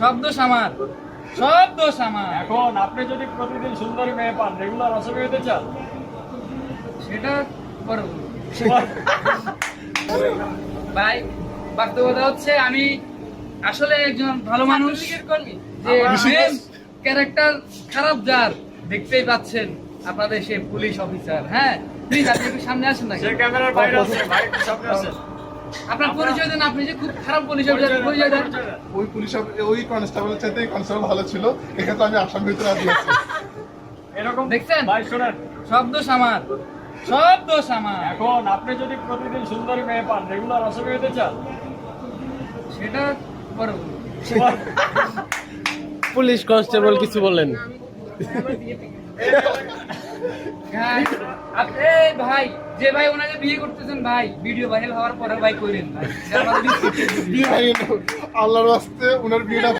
সব দোষ আমার, সব দোষ আমার। এখন আপনি যদি প্রতিদিন সুন্দরী মেয়ে পান, রেগুলার অসুখী হতে চান, সেটা পরে বলবো। ভাই, বাস্তবতা হচ্ছে আমি আসলে একজন ভালো মানুষ, যে ক্যারেক্টার খারাপ যার দেখতেই পাচ্ছেন আপনাদের সে পুলিশ অফিসার। হ্যাঁ প্লিজ আপনি একটু সামনে আসেন না, সে ক্যামেরার বাইরে আছে, ভাই সামনে আছে। আপনার পরিচয় দেন, আপনি যে খুব খারাপ পুলিশ অফিসার পরিচয় দেন। ওই পুলিশ ওই কনস্টেবলের চাইতে এই কনস্টেবল ভালো ছিল, এক্ষেত্রে আমি আসাম ভিতরে দিয়েছি। এরকম দেখছেন? ভাই শোনেন, সব দোষ আমার, সব দোষ আমার। এখন আপনি যদি প্রতিদিন সুন্দরী মেয়ে পান, রেগুলার অসুখী হতে চান, সেটা পরে বলবো। পুলিশ কনস্টেবল কিছু বললেন? হ্যাঁ, এই ভাই, যে ভাই ওনাকে বিয়ে করতেছেন ভাই, ভিডিও ভাইরাল হওয়ার পরে ভাই কইরেন ভাই, যে আমাদের বিয়ে ভাঙেন, আল্লাহর রাস্তে ওনার বিয়েটা